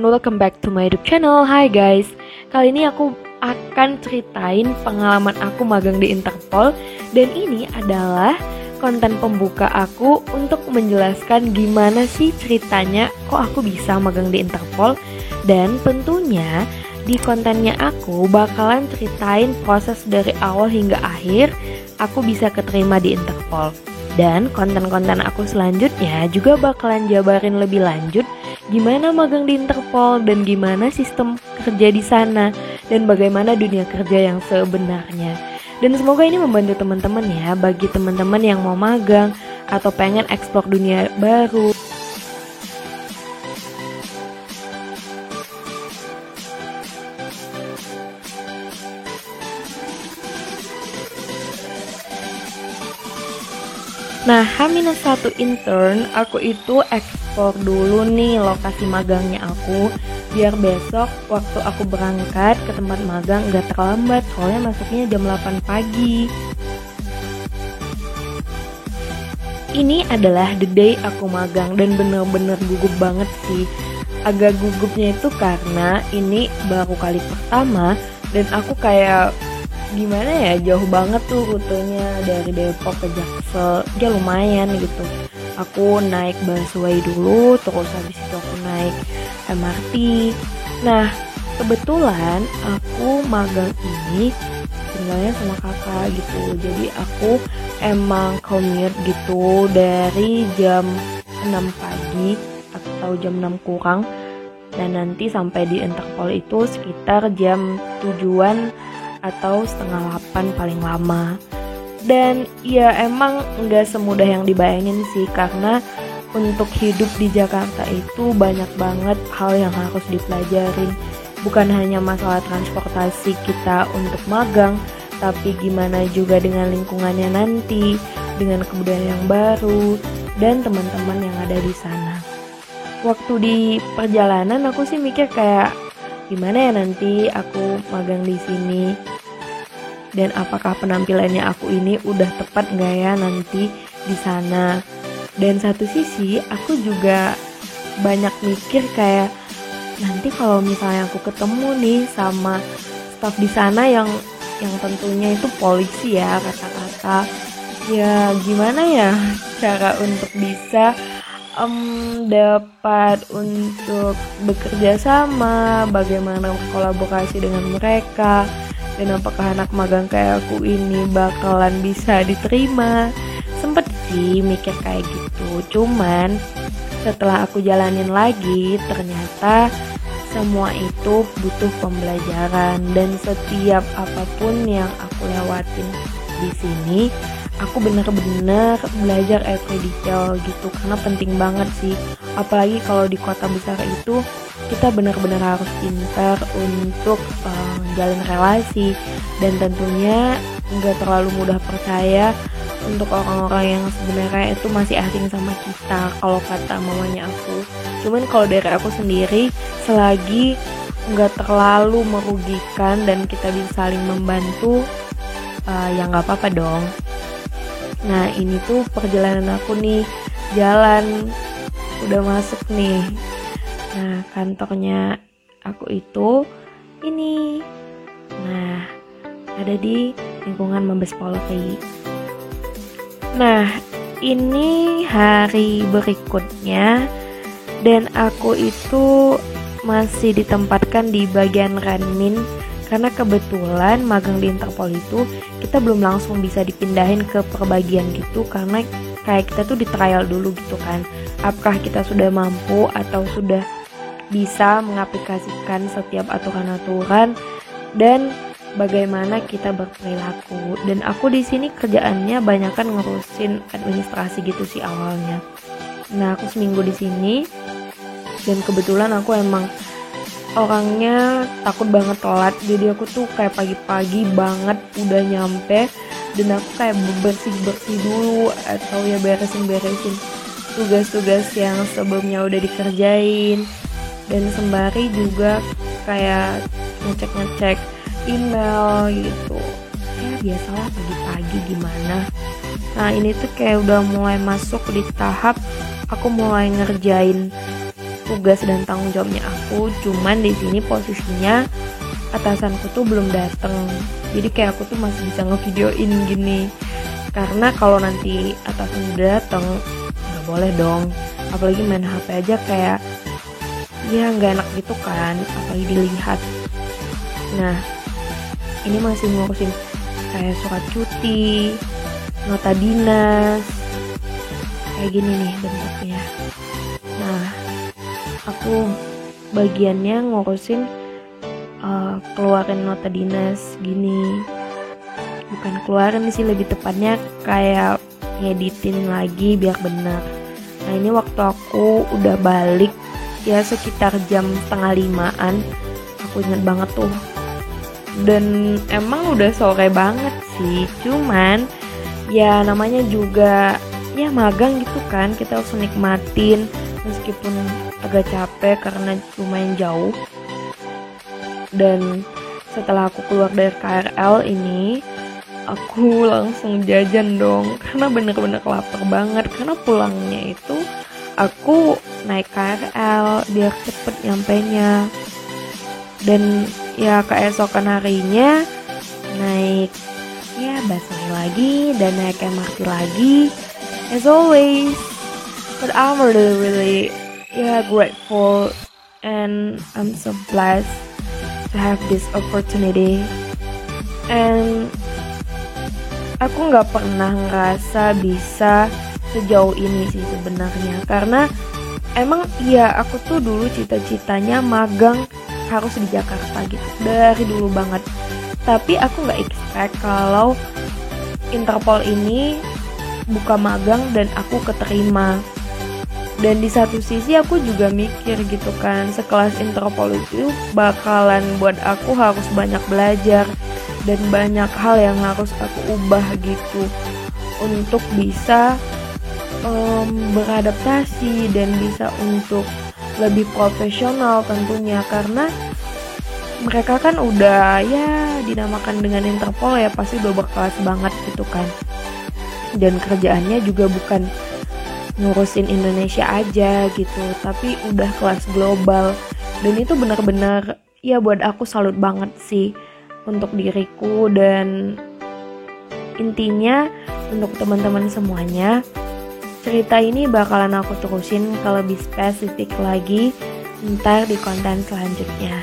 welcome back to my YouTube channel. Hai guys, kali ini aku akan ceritain pengalaman aku magang di Interpol. Dan ini adalah konten pembuka aku untuk menjelaskan gimana sih ceritanya kok aku bisa magang di Interpol. Dan tentunya di kontennya aku bakalan ceritain proses dari awal hingga akhir aku bisa keterima di Interpol. Dan konten-konten aku selanjutnya juga bakalan jabarin lebih lanjut gimana magang di Interpol dan gimana sistem kerja di sana dan bagaimana dunia kerja yang sebenarnya. Dan semoga ini membantu teman-teman ya, bagi teman-teman yang mau magang atau pengen eksplor dunia baru. Nah, H-1 intern, aku itu eksplor dulu nih lokasi magangnya aku, biar besok waktu aku berangkat ke tempat magang gak terlambat, soalnya masuknya jam 8 pagi. Ini adalah the day aku magang dan bener-bener gugup banget sih. Agak gugupnya itu karena ini baru kali pertama dan aku kayak gimana ya, jauh banget tuh rutenya dari Depok ke Jaksel, ya lumayan gitu. Aku naik busway dulu, terus habis itu aku naik MRT. Nah, kebetulan aku magang ini tinggalnya sama kakak gitu. Jadi aku emang commute gitu dari jam 6 pagi atau jam 6 kurang. Dan nanti sampai di Interpol itu sekitar jam 7-an atau setengah 8 paling lama. Dan ya emang nggak semudah yang dibayangin sih, karena untuk hidup di Jakarta itu banyak banget hal yang harus dipelajarin. Bukan hanya masalah transportasi kita untuk magang, tapi gimana juga dengan lingkungannya nanti, dengan kebudayaan yang baru, dan teman-teman yang ada di sana. Waktu di perjalanan aku sih mikir kayak gimana ya nanti aku magang di sini, dan apakah penampilannya aku ini udah tepat nggak ya nanti di sana. Dan satu sisi aku juga banyak mikir kayak nanti kalau misalnya aku ketemu nih sama staf di sana yang tentunya itu polisi ya kata-kata, ya gimana ya cara untuk bisa dapat untuk bekerja sama, bagaimana kolaborasi dengan mereka, dan apakah anak magang kayak aku ini bakalan bisa diterima. Sempet sih mikir kayak gitu, cuman setelah aku jalanin lagi ternyata semua itu butuh pembelajaran, dan setiap apapun yang aku lewatin di sini aku bener-bener belajar every detail gitu, karena penting banget sih. Apalagi kalau di kota besar itu kita benar-benar harus pintar untuk jalin relasi, dan tentunya nggak terlalu mudah percaya untuk orang-orang yang sebenarnya itu masih asing sama kita, kalau kata mamanya aku. Cuman kalau dari aku sendiri, selagi nggak terlalu merugikan dan kita bisa saling membantu, ya nggak apa-apa dong. Nah, ini tuh perjalanan aku nih, jalan udah masuk nih. Nah, kantornya aku itu ini. Nah, ada di lingkungan Mabes Polri. Nah, ini hari berikutnya dan aku itu masih ditempatkan di bagian Ranmin, karena kebetulan magang di Interpol itu kita belum langsung bisa dipindahin ke perbagian gitu, karena kayak kita tuh di trial dulu gitu kan, apakah kita sudah mampu atau sudah bisa mengaplikasikan setiap aturan-aturan dan bagaimana kita berperilaku. Dan aku di sini kerjaannya banyakan ngurusin administrasi gitu sih awalnya. Nah, aku seminggu di sini dan kebetulan aku emang orangnya takut banget telat, jadi aku tuh kayak pagi-pagi banget udah nyampe, dan aku kayak bersih-bersih dulu atau ya beresin tugas-tugas yang sebelumnya udah dikerjain, dan sembari juga kayak ngecek email gitu. Ya biasalah pagi-pagi gimana. Nah, ini tuh kayak udah mulai masuk di tahap aku mulai ngerjain tugas dan tanggung jawabnya aku. aku, cuman di sini posisinya atasanku tuh belum dateng. Jadi kayak aku tuh masih bisa ngevideoin gini. Karena kalau nanti atasan udah dateng, nggak boleh dong. Apalagi main HP aja kayak ya nggak enak gitu kan, apalagi dilihat. Nah, ini masih ngurusin kayak surat cuti, nota dinas, kayak gini nih bentuknya. Nah, aku bagiannya ngurusin keluarin nota dinas gini. Bukan keluarin sih, lebih tepatnya kayak ngeditin lagi biar benar. Nah, ini waktu aku udah balik ya sekitar jam 4:30-an. Aku inget banget tuh. Dan emang udah sore banget sih, cuman ya namanya juga ya magang gitu kan, kita harus nikmatin meskipun agak capek karena lumayan jauh. Dan setelah aku keluar dari KRL ini, aku langsung jajan dong, karena bener-bener lapar banget. Karena pulangnya itu aku naik KRL biar cepet nyampainya. Dan ya keesokan harinya naik ya busway lagi dan naik MRT lagi as always. But I'm really grateful and I'm so blessed to have this opportunity. And aku nggak pernah ngerasa bisa sejauh ini sih sebenarnya, karena emang ya aku tuh dulu cita-citanya magang harus di Jakarta gitu dari dulu banget. Tapi aku nggak expect kalau Interpol ini buka magang dan aku keterima. Dan di satu sisi aku juga mikir gitu kan, sekelas Interpol itu bakalan buat aku harus banyak belajar dan banyak hal yang harus aku ubah gitu untuk bisa beradaptasi dan bisa untuk lebih profesional tentunya, karena mereka kan udah ya dinamakan dengan Interpol ya pasti udah berkelas banget gitu kan. Dan kerjaannya juga bukan ngurusin Indonesia aja gitu, tapi udah kelas global. Dan itu benar-benar ya buat aku salut banget sih untuk diriku. Dan intinya untuk teman-teman semuanya, cerita ini bakalan aku terusin ke lebih spesifik lagi ntar di konten selanjutnya.